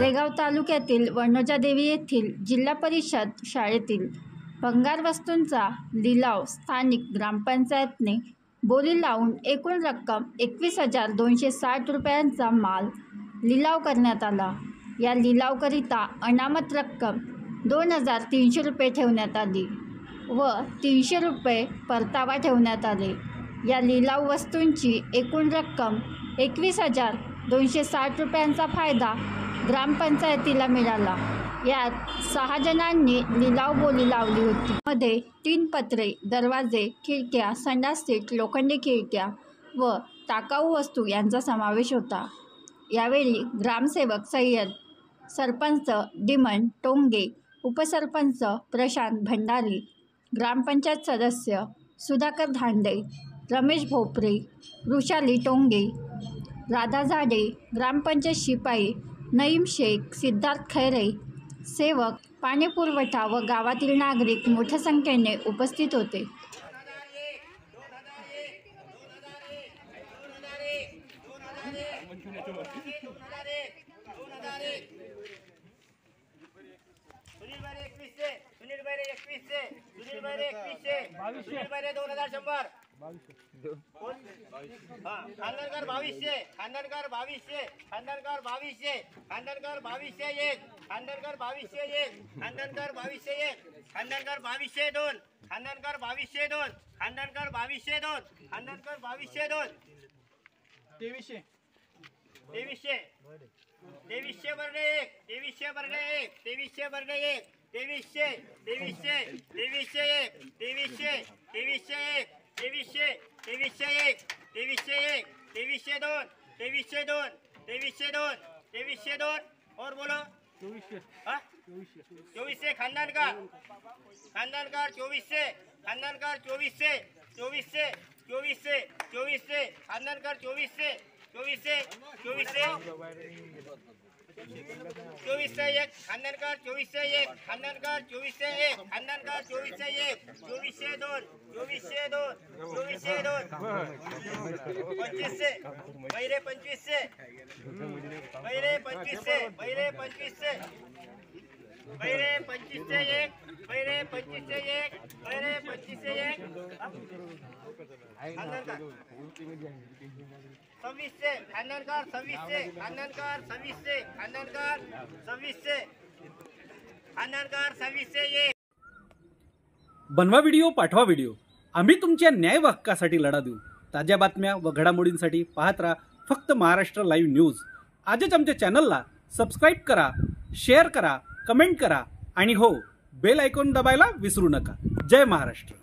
गोरेगाव तालुक्यातील वनोजादेवी येथील जिल्हा परिषद शाळेतील भंगार वस्तूंचा लिलाव स्थानिक ग्रामपंचायतने बोली लावून एकूण रक्कम 21,260 रुपयांचा माल लिलाव करण्यात आला। या लिलावकरिता अनामत रक्कम 2,300 रुपये ठेवण्यात आली व 300 रुपये परतावा ठेवण्यात आले। या लिलाव वस्तूंची एकूण रक्कम 21,260 रुपयांचा फायदा ग्रामपंचायतीला मिळाला। यात 6 जणांनी लिलाव बोली लावली होती। मध्ये 3 पत्रे, दरवाजे, खिडक्या, संडास सीट, लोखंडी खिडक्या व टाकाऊ वस्तू यांचा समावेश होता। यावेळी ग्रामसेवक सय्यद, सरपंच डिमन टोंगे, उपसरपंच प्रशांत भंडारी, ग्रामपंचायत सदस्य सुधाकर धांडे, रमेश भोपरे, वृषाली टोंगे, राधा झाडे, ग्रामपंचायत शिपाई नईम शेख, सिद्धार्थ खैरे, सेवक, पाणीपुरवठा व गावातील नागरिक मोठ्या संख्येने उपस्थित होते। खानदानकर 2200, खानदानकर 2200, खानदानकर 2200, खानदानकर 2201, खानदानकर 2201, खानदानकर 2201, खानदानकर 2202, खानदानकर 2202, खानदानकर 2202, खानदानकर 2202, 2300, 2300, 2300 वर्णे 1, 2300 वर्णे 1, 2300 वर्णे 1, 2300, 2300, 2301, 2300, 2301, 2300, 2301, 2301, 2302, 2302, 2302, 2302 और बोलो 2400, हाँ 2400 खानदानकर 2400, खानदानकर 2400, 2400, 2400, 2400 खानदानकर 2400, 2400, 2400, 2401 खानदानकर 2401, खानदानकर 2401, खानदानकर 2401, 2402, 2402, 2402 2500 बैरे 2500, बैरे 2500, बैरे 2500, बैरे 2501, बैरे 2501, बैरे 2501 खानदानकर 2600, खानदानकर 2600, खानदानकर 2600, खानदानकर 2600, खानदानकर 2601 बनवा व्हिडिओ, पाठवा व्हिडिओ, आम्ही तुमच्या न्याय हक्कासाठी लढा देऊ। ताज्या बातम्या व घडामोडींसाठी पाहत राहा फक्त महाराष्ट्र लाईव्ह न्यूज। आजच आमच्या चॅनलला सबस्क्राईब करा, शेअर करा, कमेंट करा आणि हो, बेल आयकॉन दाबायला विसरू नका। जय महाराष्ट्र।